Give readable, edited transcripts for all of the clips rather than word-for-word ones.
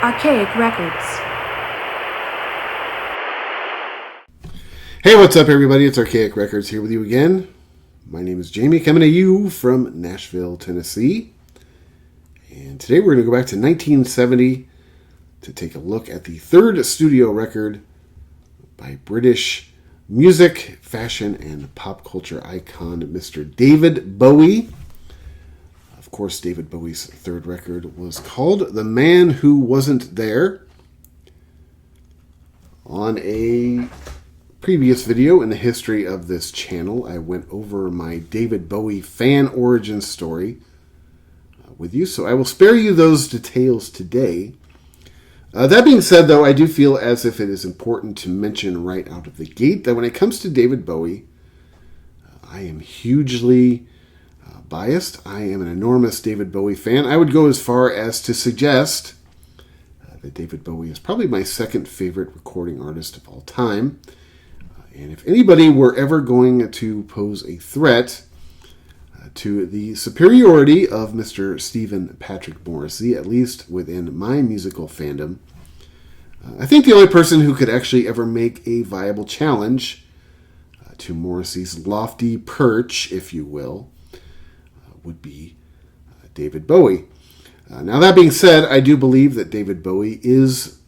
Archaic Records. Hey, what's up, everybody? It's Archaic Records here with you again. My name is Jamie, coming to you from Nashville, Tennessee. And today we're going to go back to 1970 to take a look at the third studio record by British music, fashion, and pop culture icon Mr. David Bowie. Of course, David Bowie's third record was called The Man Who Wasn't There. On a previous video in the history of this channel, I went over my David Bowie fan origin story with you, so I will spare you those details today. That being said, though, I do feel as if it is important to mention right out of the gate that when it comes to David Bowie, I am hugely biased. I am an enormous David Bowie fan. I would go as far as to suggest that David Bowie is probably my second favorite recording artist of all time. And if anybody were ever going to pose a threat to the superiority of Mr. Stephen Patrick Morrissey, at least within my musical fandom, I think the only person who could actually ever make a viable challenge to Morrissey's lofty perch, if you will, would be David Bowie. Now, that being said, I do believe that David Bowie is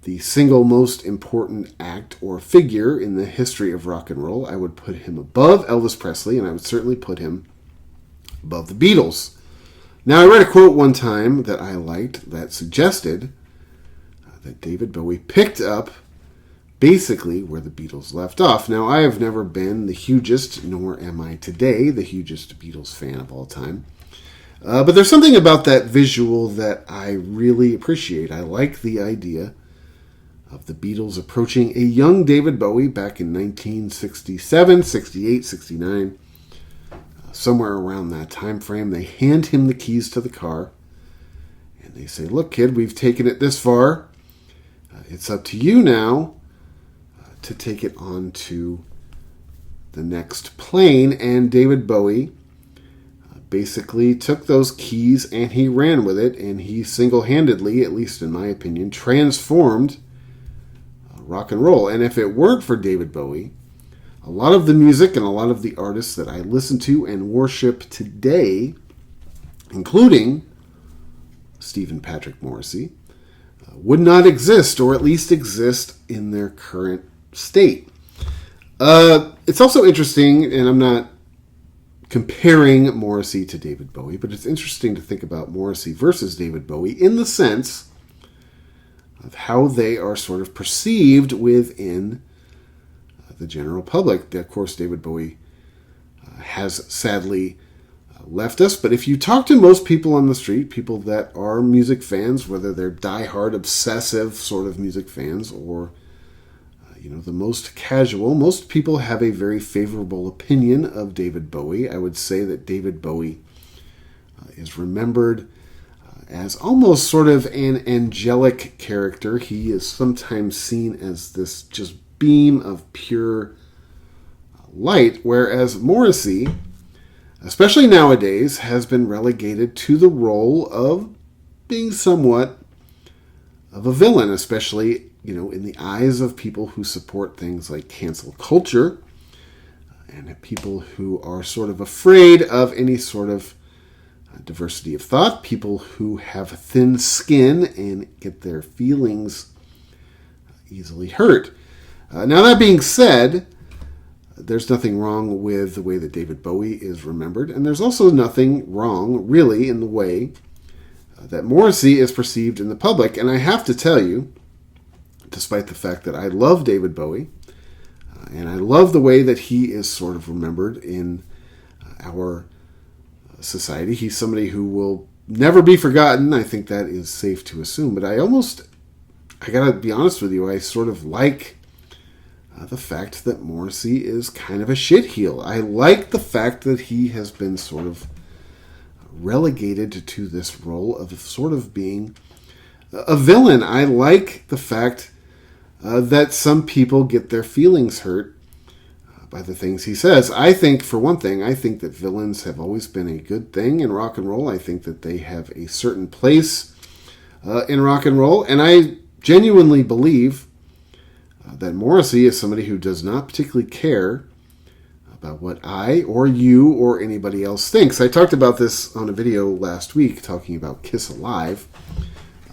the single most important act or figure in the history of rock and roll. I would put him above Elvis Presley, and I would certainly put him above the Beatles. Now, I read a quote one time that I liked that suggested that David Bowie picked up basically where the Beatles left off. Now, I have never been the hugest, nor am I today the hugest Beatles fan of all time. But there's something about that visual that I really appreciate. I like the idea of the Beatles approaching a young David Bowie back in 1967, 68, 69. Somewhere around that time frame, they hand him the keys to the car, and they say, "Look, kid, we've taken it this far. It's up to you now to take it on to the next plane." And David Bowie basically took those keys and he ran with it, and he single-handedly, at least in my opinion, transformed rock and roll. And if it weren't for David Bowie, a lot of the music and a lot of the artists that I listen to and worship today, including Stephen Patrick Morrissey, would not exist, or at least exist in their current state. It's also interesting, and I'm not comparing Morrissey to David Bowie, but it's interesting to think about Morrissey versus David Bowie in the sense of how they are sort of perceived within the general public. Of course, David Bowie has sadly left us, but if you talk to most people on the street, people that are music fans, whether they're diehard, obsessive sort of music fans, or the most casual, most people have a very favorable opinion of David Bowie. I would say that David Bowie is remembered as almost sort of an angelic character. He is sometimes seen as this just beam of pure light, whereas Morrissey, especially nowadays, has been relegated to the role of being somewhat of a villain, especially, in the eyes of people who support things like cancel culture and people who are sort of afraid of any sort of diversity of thought, people who have thin skin and get their feelings easily hurt. Now, that being said, there's nothing wrong with the way that David Bowie is remembered, and there's also nothing wrong, really, in the way that Morrissey is perceived in the public. And I have to tell you, despite the fact that I love David Bowie, and I love the way that he is sort of remembered in our society, he's somebody who will never be forgotten. I think that is safe to assume, but I gotta be honest with you, I sort of like the fact that Morrissey is kind of a shitheel. I like the fact that he has been sort of relegated to this role of sort of being a villain. I like the fact that some people get their feelings hurt by the things he says. I think, for one thing, I think that villains have always been a good thing in rock and roll. I think that they have a certain place in rock and roll, and I genuinely believe that Morrissey is somebody who does not particularly care about what I or you or anybody else thinks. I talked about this on a video last week talking about Kiss Alive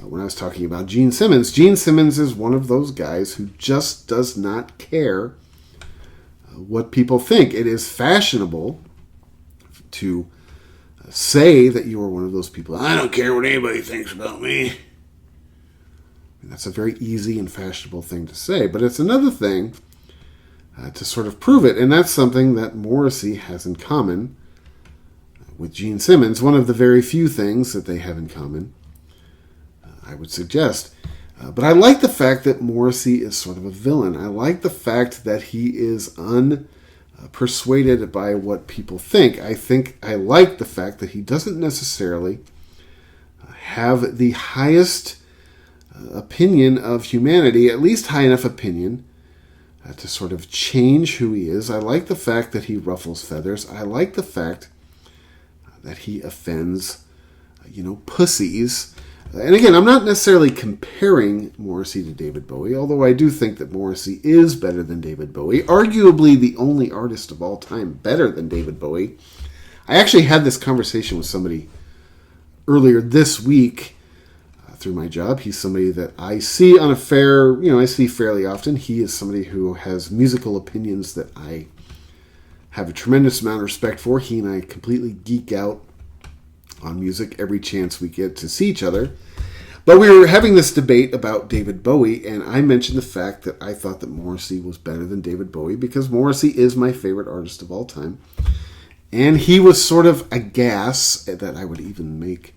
when I was talking about Gene Simmons. Gene Simmons is one of those guys who just does not care what people think. It is fashionable to say that you are one of those people. I don't care what anybody thinks about me. And that's a very easy and fashionable thing to say, but it's another thing to sort of prove it, and that's something that Morrissey has in common with Gene Simmons. One of the very few things that they have in common, I would suggest. But I like the fact that Morrissey is sort of a villain. I like the fact that he is unpersuaded by what people think. I like the fact that he doesn't necessarily have the highest opinion of humanity, at least high enough opinion to sort of change who he is. I like the fact that he ruffles feathers. I like the fact that he offends, pussies. And again, I'm not necessarily comparing Morrissey to David Bowie, although I do think that Morrissey is better than David Bowie, arguably the only artist of all time better than David Bowie. I actually had this conversation with somebody earlier this week through my job. He's somebody that I see on I see fairly often. He is somebody who has musical opinions that I have a tremendous amount of respect for. He and I completely geek out on music every chance we get to see each other. But we were having this debate about David Bowie, and I mentioned the fact that I thought that Morrissey was better than David Bowie because Morrissey is my favorite artist of all time. And he was sort of aghast that I would even make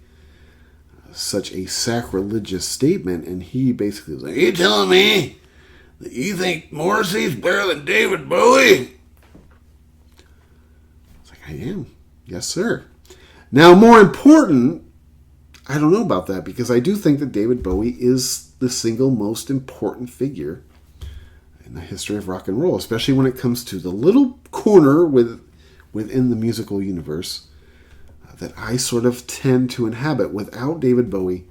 such a sacrilegious statement, and he basically was like, "Are you telling me that you think Morrissey's better than David Bowie?" It's like, I am. Yes, sir. Now, more important, I don't know about that, because I do think that David Bowie is the single most important figure in the history of rock and roll, especially when it comes to the little corner within the musical universe that I sort of tend to inhabit. Without David Bowie,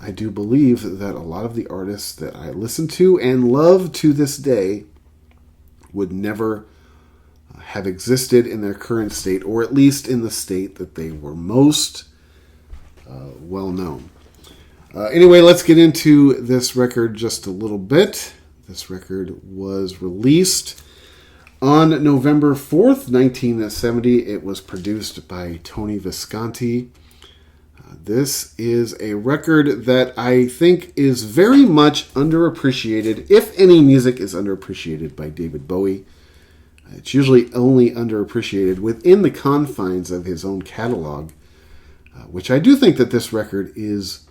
I do believe that a lot of the artists that I listen to and love to this day would never have existed in their current state, or at least in the state that they were most well known. Anyway, let's get into this record just a little bit. This record was released on November 4th, 1970. It was produced by Tony Visconti. This is a record that I think is very much underappreciated, if any music is underappreciated by David Bowie. It's usually only underappreciated within the confines of his own catalog, which I do think that this record is,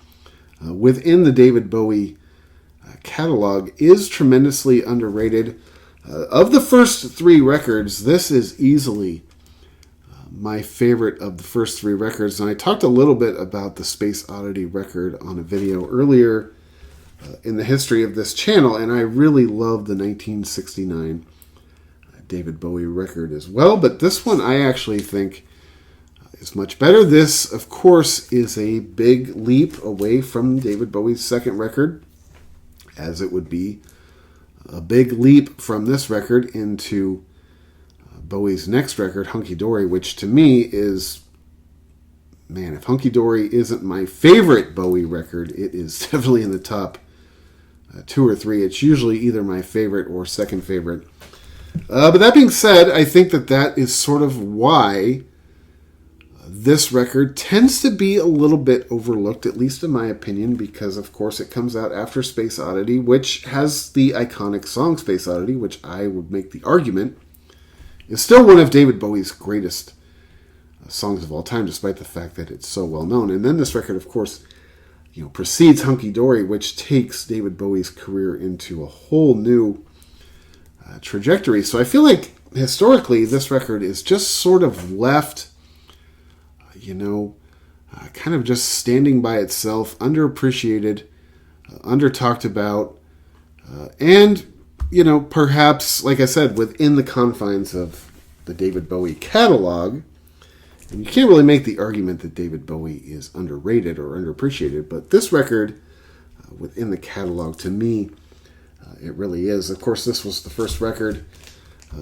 within the David Bowie catalog, is tremendously underrated. Of the first three records, this is easily my favorite of the first three records. And I talked a little bit about the Space Oddity record on a video earlier in the history of this channel, and I really love the 1969 David Bowie record as well. But this one I actually think is much better. This, of course, is a big leap away from David Bowie's second record, as it would be a big leap from this record into Bowie's next record, Hunky Dory, which to me is, man, if Hunky Dory isn't my favorite Bowie record, it is definitely in the top two or three. It's usually either my favorite or second favorite. But that being said, I think that is sort of why this record tends to be a little bit overlooked, at least in my opinion, because, of course, it comes out after Space Oddity, which has the iconic song Space Oddity, which I would make the argument is still one of David Bowie's greatest songs of all time, despite the fact that it's so well known. And then this record, of course, precedes Hunky Dory, which takes David Bowie's career into a whole new trajectory. So I feel like historically this record is just sort of left, kind of just standing by itself, underappreciated, under-talked about, and, perhaps, like I said, within the confines of the David Bowie catalog, And you can't really make the argument that David Bowie is underrated or underappreciated, but this record within the catalog, to me, it really is. Of course, this was the first record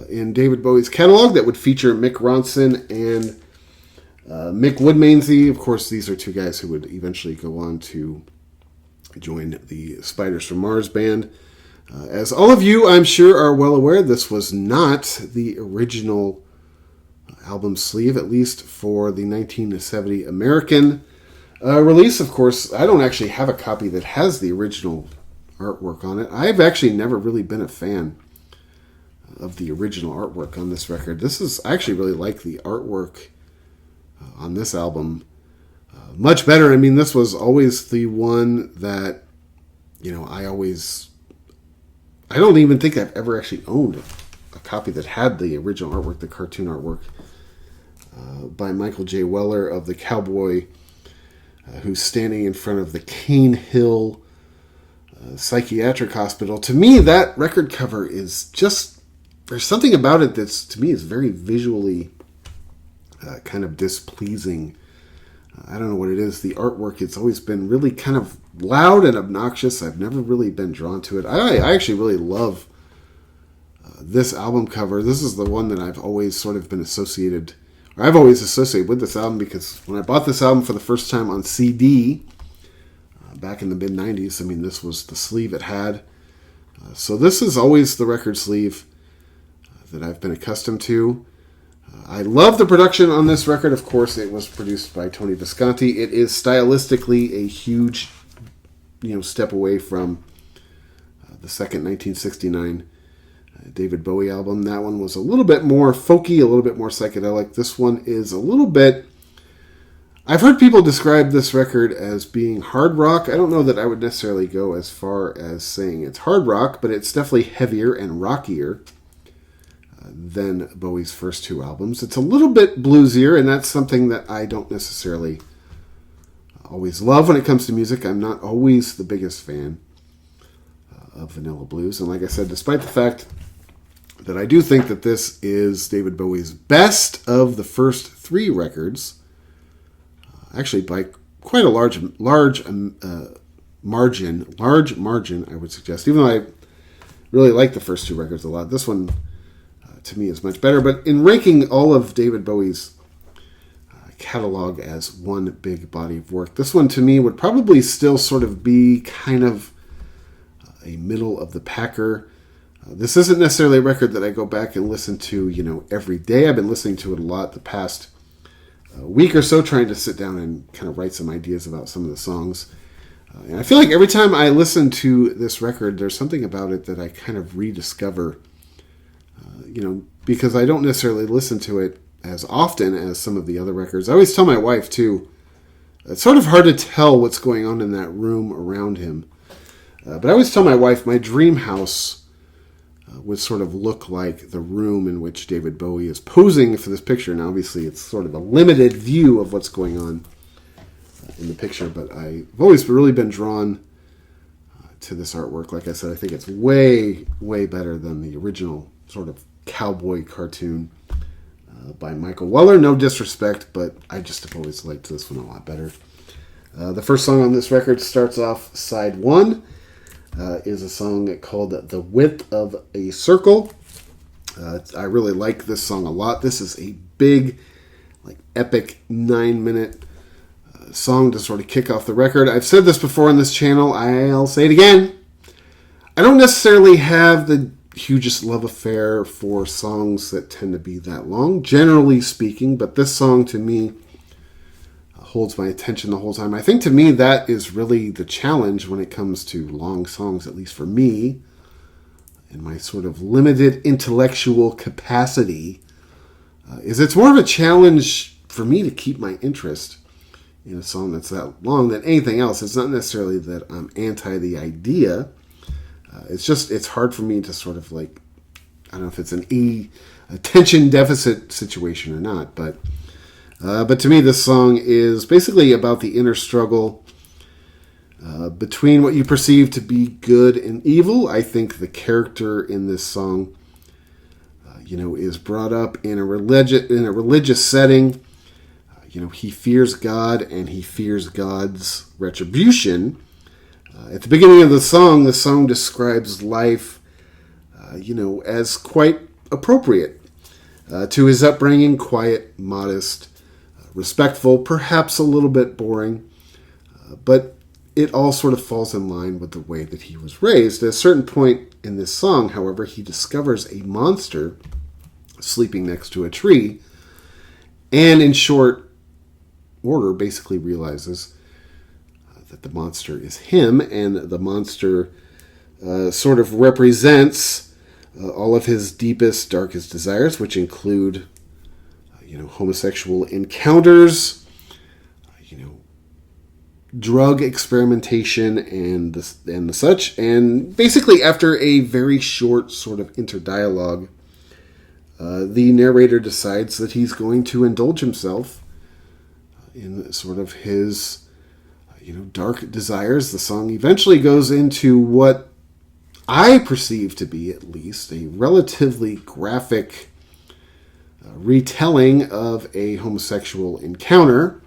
in David Bowie's catalog that would feature Mick Ronson and Mick Woodmansey. Of course, these are two guys who would eventually go on to join the Spiders from Mars band. As all of you, I'm sure, are well aware, this was not the original album sleeve, at least for the 1970 American release. Of course, I don't actually have a copy that has the original artwork on it. I've actually never really been a fan of the original artwork on this record. I actually really like the artwork on this album much better. I mean, this was always the one that, I don't even think I've ever actually owned a copy that had the original artwork, the cartoon artwork by Michael J. Weller of the cowboy who's standing in front of the Cane Hill Psychiatric Hospital. To me, that record cover is just, there's something about it that's, to me, is very visually kind of displeasing. I don't know what it is. The artwork, it's always been really kind of loud and obnoxious. I've never really been drawn to it. I actually really love this album cover. This is the one that I've always sort of been associated, or I've always associated with this album, because when I bought this album for the first time on CD back in the mid-90s, I mean, this was the sleeve it had. So this is always the record sleeve that I've been accustomed to. I love the production on this record. Of course, it was produced by Tony Visconti. It is stylistically a huge, step away from the second 1969 David Bowie album. That one was a little bit more folky, a little bit more psychedelic. This one is a little bit... I've heard people describe this record as being hard rock. I don't know that I would necessarily go as far as saying it's hard rock, but it's definitely heavier and rockier than Bowie's first two albums. It's a little bit bluesier, and that's something that I don't necessarily always love when it comes to music. I'm not always the biggest fan of vanilla blues. And like I said, despite the fact that I do think that this is David Bowie's best of the first three records, actually by quite a large margin, I would suggest. Even though I really like the first two records a lot, this one to me is much better. But in ranking all of David Bowie's catalog as one big body of work, this one to me would probably still sort of be kind of a middle of the packer. This isn't necessarily a record that I go back and listen to, every day. I've been listening to it a lot the past week or so, trying to sit down and kind of write some ideas about some of the songs. And I feel like every time I listen to this record, there's something about it that I kind of rediscover, because I don't necessarily listen to it as often as some of the other records. I always tell my wife, too, it's sort of hard to tell what's going on in that room around him. But I always tell my wife my dream house would sort of look like the room in which David Bowie is posing for this picture. Now, obviously, it's sort of a limited view of what's going on in the picture, but I've always really been drawn to this artwork. Like I said, I think it's way, way better than the original sort of cowboy cartoon by Michael Weller. No disrespect, but I just have always liked this one a lot better. The first song on this record starts off side one. Is a song called The Width of a Circle. I really like this song a lot. This is a big, epic 9-minute song to sort of kick off the record. I've said this before on this channel. I'll say it again. I don't necessarily have the hugest love affair for songs that tend to be that long, generally speaking, but this song to me holds my attention the whole time. I think to me that is really the challenge when it comes to long songs, at least for me, in my sort of limited intellectual capacity, is it's more of a challenge for me to keep my interest in a song that's that long than anything else. It's not necessarily that I'm anti the idea. It's hard for me to sort of I don't know if it's an attention deficit situation or not, but to me, this song is basically about the inner struggle between what you perceive to be good and evil. I think the character in this song, is brought up in a religious setting. he fears God and he fears God's retribution. At the beginning of the song describes life, as quite appropriate to his upbringing, quiet, modest, respectful, perhaps a little bit boring, but it all sort of falls in line with the way that he was raised. At a certain point in this song, however, he discovers a monster sleeping next to a tree, and in short order basically realizes that the monster is him, and the monster sort of represents all of his deepest, darkest desires, which include, homosexual encounters, drug experimentation, and the such. And basically, after a very short sort of interdialogue, the narrator decides that he's going to indulge himself in sort of his, dark desires. The song eventually goes into what I perceive to be, at least, a relatively graphic retelling of a homosexual encounter.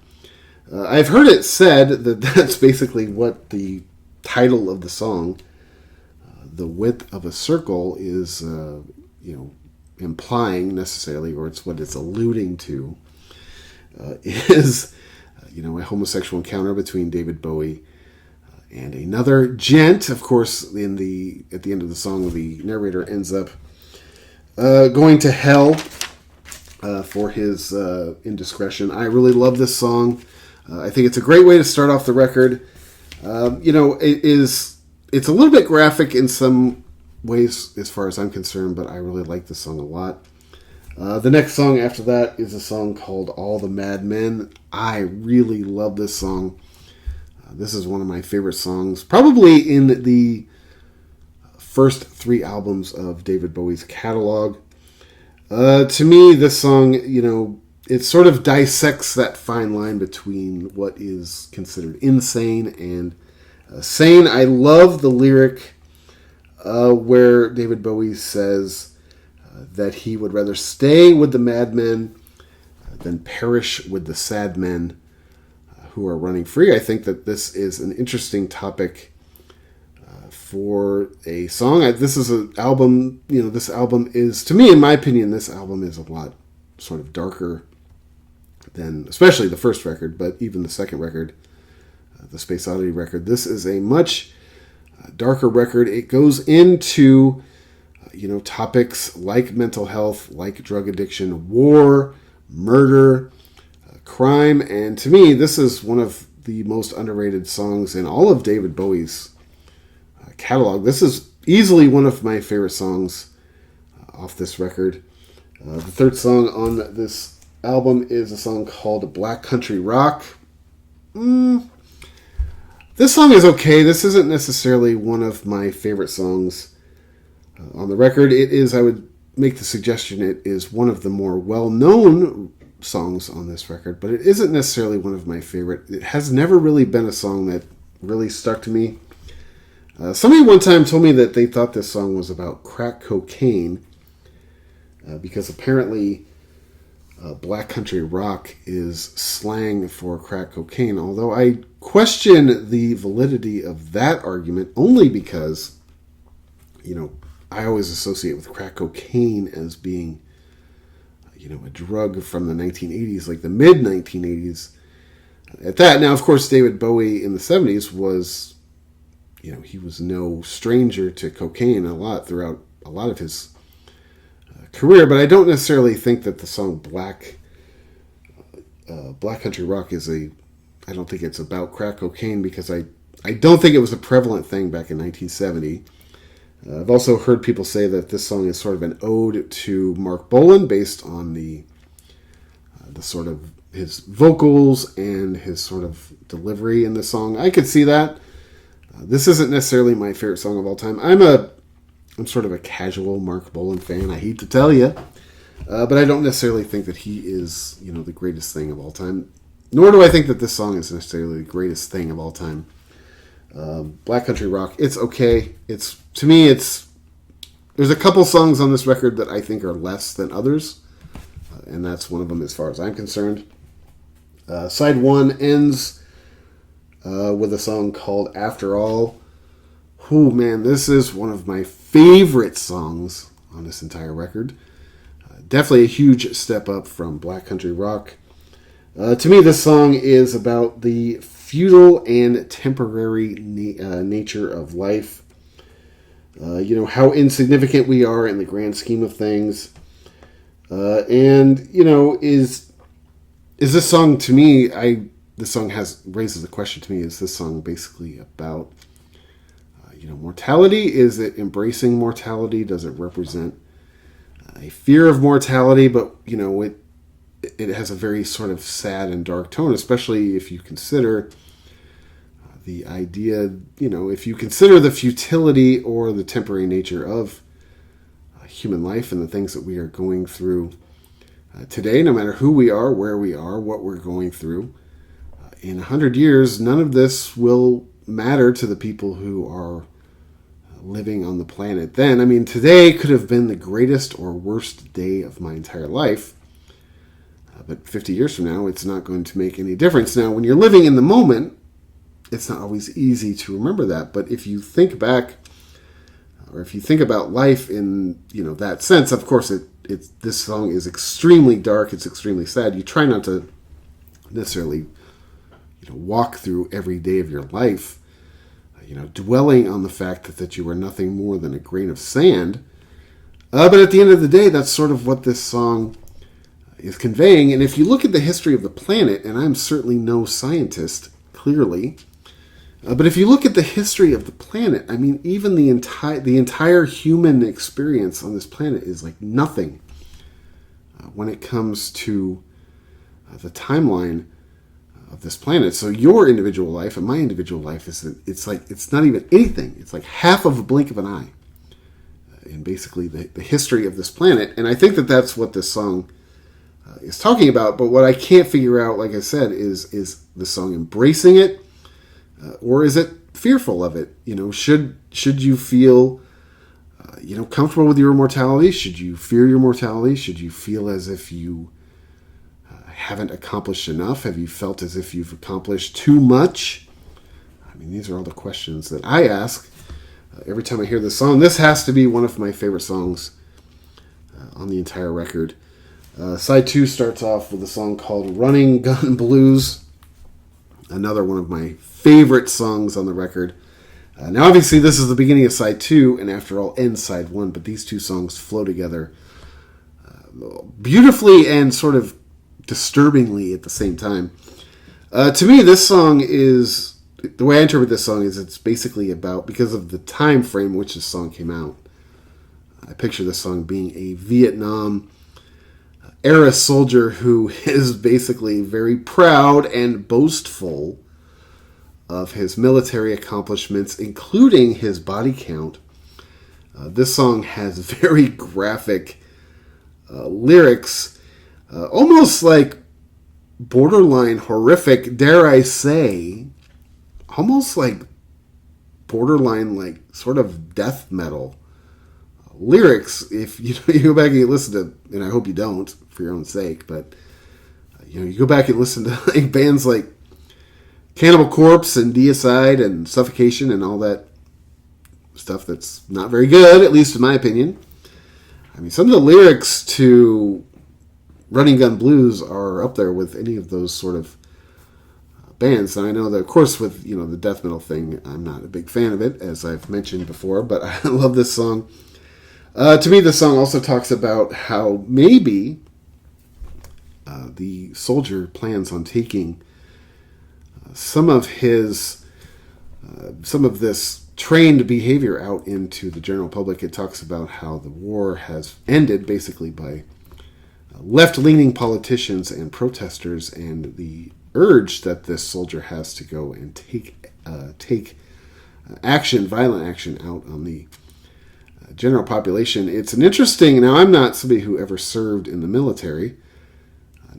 I've heard it said that that's basically what the title of the song, "The Width of a Circle," is, implying necessarily, or it's what it's alluding to, is, a homosexual encounter between David Bowie and another gent. Of course, at the end of the song, the narrator ends up going to hell for his indiscretion. I really love this song. I think it's a great way to start off the record. It's a little bit graphic in some ways as far as I'm concerned, but I really like this song a lot. The next song after that is a song called "All the Mad Men." I really love this song. This is one of my favorite songs, probably in the first 3 albums of David Bowie's catalog. To me, this song, it sort of dissects that fine line between what is considered insane and sane. I love the lyric where David Bowie says that he would rather stay with the madmen than perish with the sad men who are running free. I think that this is an interesting topic for a song. This is an album, this album is, to me, in my opinion, this album is a lot sort of darker than, especially the first record, but even the second record, the Space Oddity record. This is a much darker record. It goes into, topics like mental health, like drug addiction, war, murder, crime, and to me, this is one of the most underrated songs in all of David Bowie's catalog. This is easily one of my favorite songs off this record. The third song on this album is a song called "Black Country Rock." This song is okay. This isn't necessarily one of my favorite songs on the record. It is, I would make the suggestion, it is one of the more well-known songs on this record, but it isn't necessarily one of my favorite. It has never really been a song that really stuck to me. Somebody one time told me that they thought this song was about crack cocaine, because apparently Black Country Rock is slang for crack cocaine, although I question the validity of that argument only because, I always associate with crack cocaine as being, a drug from the 1980s, like the mid-1980s. At that, now, of course, David Bowie in the 70s was, he was no stranger to cocaine throughout a lot of his career, but I don't necessarily think that the song Black Country Rock I don't think it's about crack cocaine, because I don't think it was a prevalent thing back in 1970. I've also heard people say that this song is sort of an ode to Mark Bolan, based on the sort of his vocals and his sort of delivery in the song. I could see that. This isn't necessarily my favorite song of all time. I'm sort of a casual Mark Bolan fan, I hate to tell you. But I don't necessarily think that he is, the greatest thing of all time. Nor do I think that this song is necessarily the greatest thing of all time. Black Country Rock, it's okay. To me, there's a couple songs on this record that I think are less than others. And that's one of them as far as I'm concerned. Side 1 ends with a song called After All. Oh man, this is one of my favorite songs on this entire record. Definitely a huge step up from Black Country Rock. To me, this song is about the futile and temporary nature of life. How insignificant we are in the grand scheme of things. Is this song, to me, this song raises the question to me, is this song basically about, mortality? Is it embracing mortality? Does it represent a fear of mortality? But, it has a very sort of sad and dark tone, especially if you consider the idea, if you consider the futility or the temporary nature of human life and the things that we are going through today, no matter who we are, where we are, what we're going through. In 100 years, none of this will matter to the people who are living on the planet then. I mean, today could have been the greatest or worst day of my entire life. But 50 years from now, it's not going to make any difference. Now, when you're living in the moment, it's not always easy to remember that. But if you think back, or if you think about life in, that sense, of course, this song is extremely dark. It's extremely sad. You try not to necessarily, walk through every day of your life, dwelling on the fact that you are nothing more than a grain of sand. But at the end of the day, that's sort of what this song is conveying. And if you look at the history of the planet, and I'm certainly no scientist, clearly, but if you look at the history of the planet, I mean, even the entire human experience on this planet is like nothing when it comes to the timeline of this planet. So your individual life and my individual life it's not even anything. It's like half of a blink of an eye in basically the history of this planet. And I think that that's what this song is talking about. But what I can't figure out, like I said, is the song embracing it, or is it fearful of it? Should you feel comfortable with your mortality? Should you fear your mortality? Should you feel as if you haven't accomplished enough? Have you felt as if you've accomplished too much? I mean, these are all the questions that I ask every time I hear this song. This has to be one of my favorite songs on the entire record. Side 2 starts off with a song called Running Gun Blues, another one of my favorite songs on the record. Now, obviously, this is the beginning of Side 2, and After All ends Side 1, but these two songs flow together beautifully and sort of disturbingly at the same time. To me, this song is, the way I interpret this song is it's basically about, because of the time frame in which this song came out, I picture this song being a Vietnam era soldier who is basically very proud and boastful of his military accomplishments, including his body count. This song has very graphic lyrics, almost like borderline horrific, dare I say, almost like borderline like sort of death metal lyrics. If you go back and you listen to, and I hope you don't for your own sake, but you go back and listen to like bands like Cannibal Corpse and Deicide and Suffocation and all that stuff that's not very good, at least in my opinion. I mean, some of the lyrics to Running Gun Blues are up there with any of those sort of bands. And I know that, of course, with the death metal thing, I'm not a big fan of it, as I've mentioned before, but I love this song. To me, this song also talks about how maybe the soldier plans on taking some of this trained behavior out into the general public. It talks about how the war has ended basically by left-leaning politicians and protesters, and the urge that this soldier has to go and take action, violent action, out on the general population. It's an interesting. Now, I'm not somebody who ever served in the military.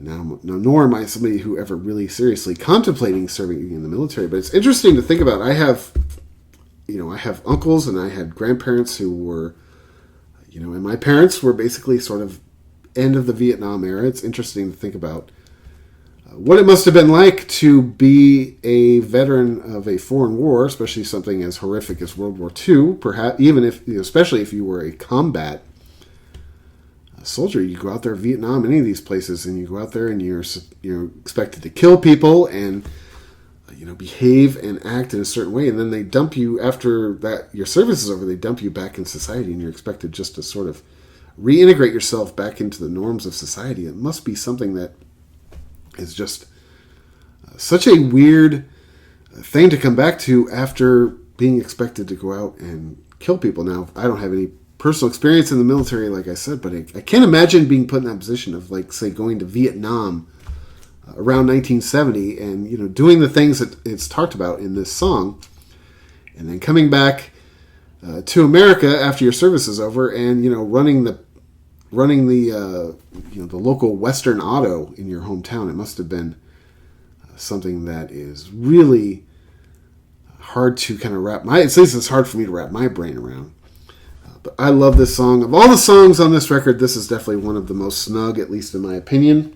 Nor am I somebody who ever really seriously contemplating serving in the military. But it's interesting to think about. I have uncles and I had grandparents who were, and my parents were basically sort of end of the Vietnam era. It's interesting to think about What it must have been like to be a veteran of a foreign war, especially something as horrific as World War II, perhaps even if, especially if you were a combat soldier. You go out there, Vietnam, any of these places, and you go out there and you're expected to kill people and behave and act in a certain way, and then they dump you after that your service is over. They dump you back in society, and you're expected just to sort of reintegrate yourself back into the norms of society. It must be something that is just such a weird thing to come back to after being expected to go out and kill people. Now, I don't have any personal experience in the military, like I said, but I can't imagine being put in that position of, like, say, going to Vietnam around 1970 and, doing the things that it's talked about in this song, and then coming back to America after your service is over and, running the the local Western Auto in your hometown. It must have been something that is really hard to kind of at least it's hard for me to wrap my brain around. But I love this song. Of all the songs on this record, this is definitely one of the most snug, at least in my opinion.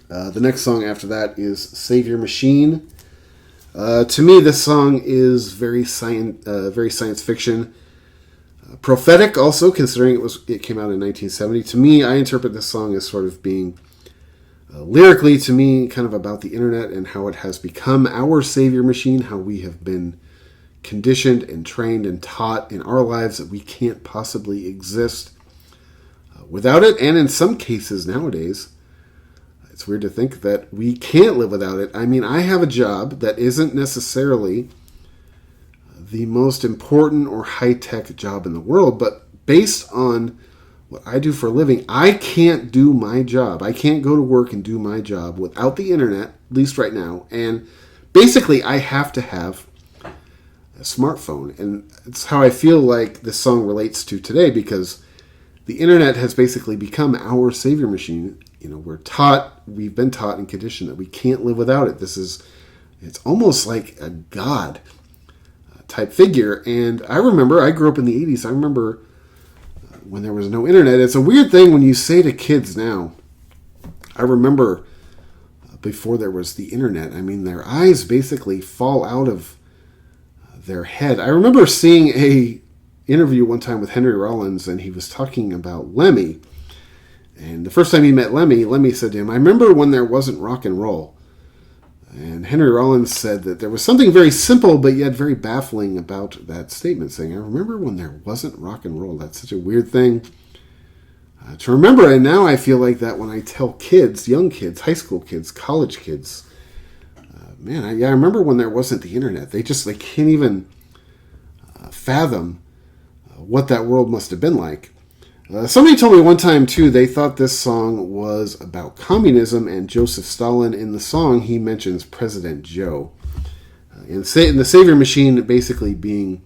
The next song after that is Savor Machine. To me, this song is very science fiction. Prophetic also, considering it came out in 1970. To me, I interpret this song as sort of being lyrically, to me, kind of about the internet and how it has become our savior machine, how we have been conditioned and trained and taught in our lives that we can't possibly exist without it. And in some cases nowadays, it's weird to think that we can't live without it. I mean, I have a job that isn't necessarily the most important or high-tech job in the world, but based on what I do for a living, I can't do my job. I can't go to work and do my job without the internet, at least right now. And basically, I have to have a smartphone. And it's how I feel like this song relates to today, because the internet has basically become our savior machine. We've been taught and conditioned that we can't live without it. It's almost like a god type figure. And I grew up in the 80s. I remember when there was no internet. It's a weird thing when you say to kids now, I remember before there was the internet, I mean, their eyes basically fall out of their head. I remember seeing a interview one time with Henry Rollins, and he was talking about Lemmy. And the first time he met Lemmy said to him, "I remember when there wasn't rock and roll." And Henry Rollins said that there was something very simple but yet very baffling about that statement, saying, "I remember when there wasn't rock and roll." That's such a weird thing to remember. And now I feel like that when I tell kids, young kids, high school kids, college kids, I remember when there wasn't the internet. They can't even fathom what that world must have been like. Somebody told me one time, too, they thought this song was about communism and Joseph Stalin. In the song, he mentions President Joe. And the Savior Machine basically being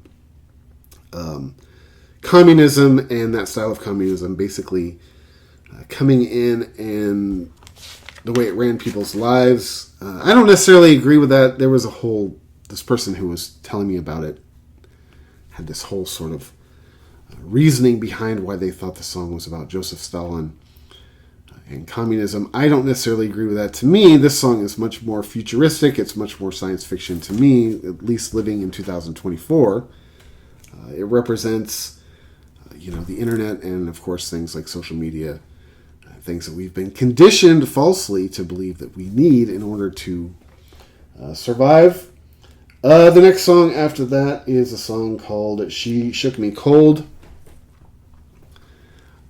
communism, and that style of communism basically coming in and the way it ran people's lives. I don't necessarily agree with that. There was this person who was telling me about it had this whole sort of reasoning behind why they thought the song was about Joseph Stalin and communism. I don't necessarily agree with that. To me, this song is much more futuristic. It's much more science fiction to me, at least living in 2024. It represents, the internet and, of course, things like social media, things that we've been conditioned falsely to believe that we need in order to survive. The next song after that is a song called She Shook Me Cold.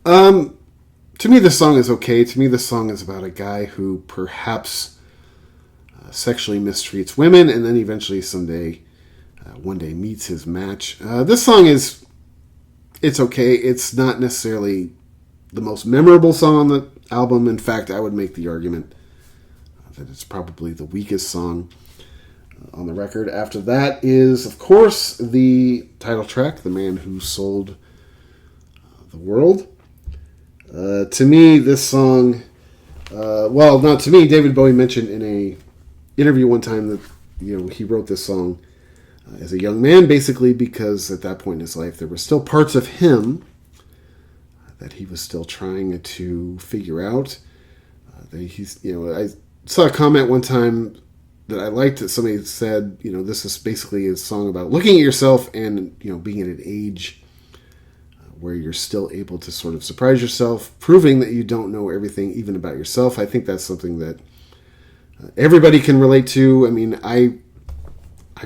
To me, this song is okay. To me, this song is about a guy who perhaps sexually mistreats women and then eventually one day meets his match. This song it's okay. It's not necessarily the most memorable song on the album. In fact, I would make the argument that it's probably the weakest song on the record. After that is, of course, the title track, The Man Who Sold the World. To me, this song, not to me, David Bowie mentioned in a interview one time that, he wrote this song as a young man, basically because at that point in his life, there were still parts of him that he was still trying to figure out. That he's, saw a comment one time that I liked that somebody said, this is basically a song about looking at yourself and, being at an age where you're still able to sort of surprise yourself, proving that you don't know everything even about yourself. I think that's something that everybody can relate to. I mean, I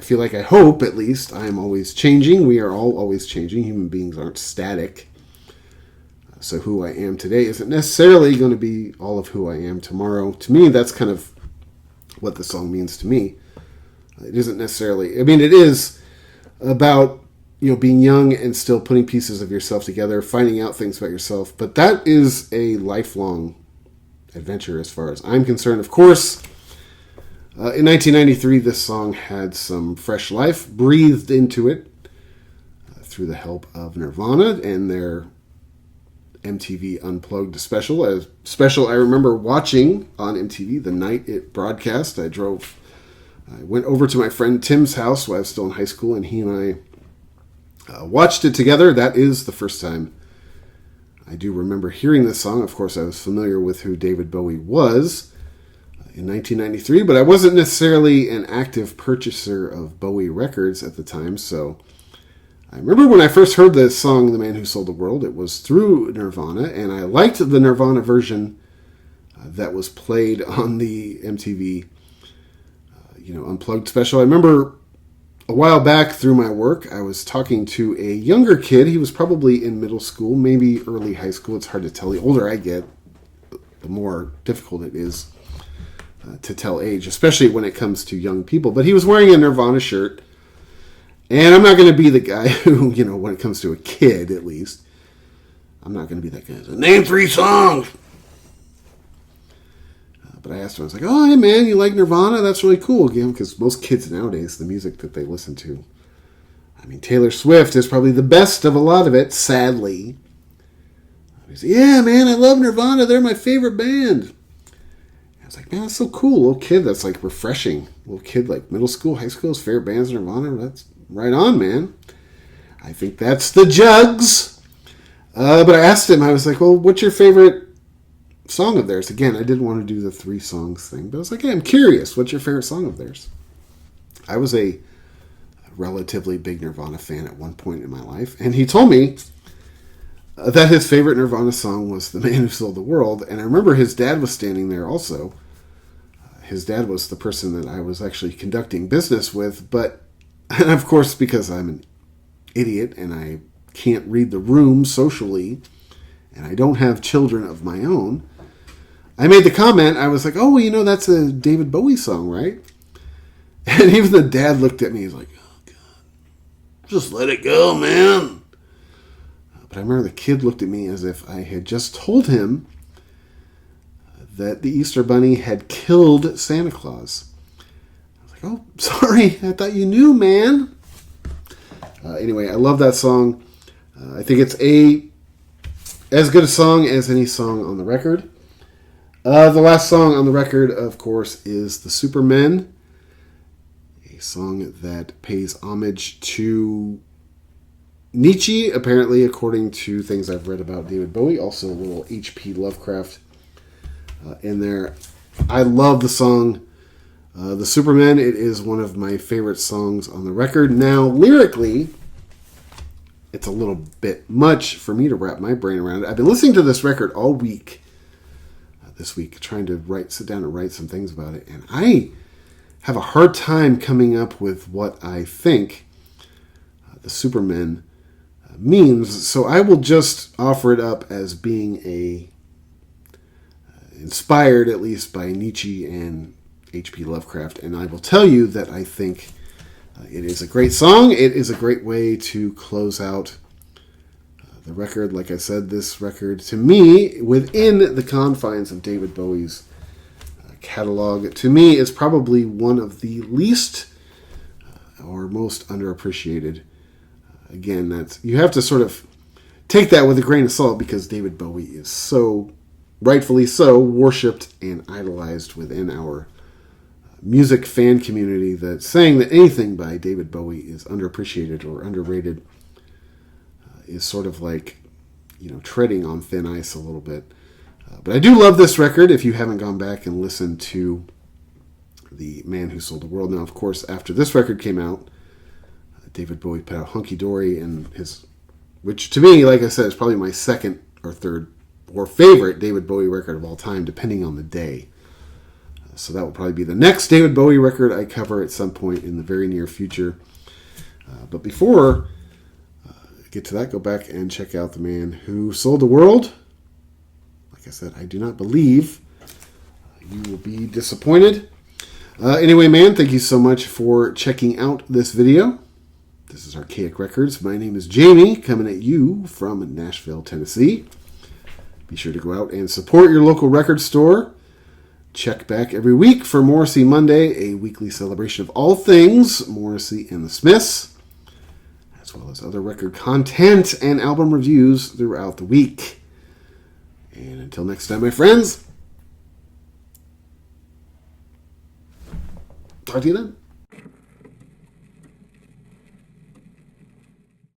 feel like, I hope at least, I'm always changing. We are all always changing. Human beings aren't static. So who I am today isn't necessarily going to be all of who I am tomorrow. To me, that's kind of what the song means to me. It isn't necessarily, it is about, being young and still putting pieces of yourself together, finding out things about yourself. But that is a lifelong adventure as far as I'm concerned. Of course, in 1993, this song had some fresh life breathed into it through the help of Nirvana and their MTV Unplugged special. A special I remember watching on MTV the night it broadcast. I went over to my friend Tim's house while I was still in high school, and he and I watched it together. That is the first time I do remember hearing this song. Of course, I was familiar with who David Bowie was in 1993, but I wasn't necessarily an active purchaser of Bowie records at the time, so I remember when I first heard this song, The Man Who Sold the World, it was through Nirvana, and I liked the Nirvana version that was played on the MTV Unplugged special. I remember a while back through my work, I was talking to a younger kid. He was probably in middle school, maybe early high school. It's hard to tell. The older I get, the more difficult it is to tell age, especially when it comes to young people. But he was wearing a Nirvana shirt. And I'm not going to be the guy who, when it comes to a kid, at least, I'm not going to be that guy. Name 3 songs. But I asked him, I was like, oh, hey, man, you like Nirvana? That's really cool. Because most kids nowadays, the music that they listen to, Taylor Swift is probably the best of a lot of it, sadly. He said, yeah, man, I love Nirvana. They're my favorite band. I was like, man, that's so cool. Little kid, that's like refreshing. Little kid, like middle school, high school's favorite bands, Nirvana. That's right on, man. I think that's the jugs. But I asked him, I was like, well, what's your favorite song of theirs? Again, I didn't want to do the 3 songs thing, but I was like, hey, I'm curious. What's your favorite song of theirs? I was a relatively big Nirvana fan at one point in my life, and he told me that his favorite Nirvana song was The Man Who Sold the World, and I remember his dad was standing there also. His dad was the person that I was actually conducting business with, and of course, because I'm an idiot and I can't read the room socially, and I don't have children of my own, I made the comment, I was like, oh, well, that's a David Bowie song, right? And even the dad looked at me, he's like, oh, God, just let it go, man. But I remember the kid looked at me as if I had just told him that the Easter Bunny had killed Santa Claus. I was like, oh, sorry, I thought you knew, man. Anyway, I love that song. I think it's as good a song as any song on the record. The last song on the record, of course, is The Supermen, a song that pays homage to Nietzsche, apparently, according to things I've read about David Bowie. Also a little H.P. Lovecraft in there. I love the song The Supermen. It is one of my favorite songs on the record. Now, lyrically, it's a little bit much for me to wrap my brain around. I've been listening to this record all week, this week, trying to sit down and write some things about it. And I have a hard time coming up with what I think the Supermen means. So I will just offer it up as being inspired at least by Nietzsche and H.P. Lovecraft. And I will tell you that I think it is a great song. It is a great way to close out the record. Like I said, this record, to me, within the confines of David Bowie's catalog, to me, is probably one of the least or most underappreciated. Again, you have to sort of take that with a grain of salt, because David Bowie is so, rightfully so, worshipped and idolized within our music fan community, that saying that anything by David Bowie is underappreciated or underrated is sort of like, treading on thin ice a little bit. But I do love this record. If you haven't gone back and listened to The Man Who Sold the World. Now, of course, after this record came out, David Bowie put out Hunky Dory, and which to me, like I said, is probably my second or third or favorite David Bowie record of all time, depending on the day. So that will probably be the next David Bowie record I cover at some point in the very near future. But before I get to that, go back and check out The Man Who Sold the World. Like I said, I do not believe you will be disappointed. Anyway, man, thank you so much for checking out this video. This is Archaic Records. My name is Jamie, coming at you from Nashville, Tennessee. Be sure to go out and support your local record store. Check back every week for Morrissey Monday, a weekly celebration of all things Morrissey and the Smiths, as well as other record content and album reviews throughout the week. And until next time, my friends, talk to you then.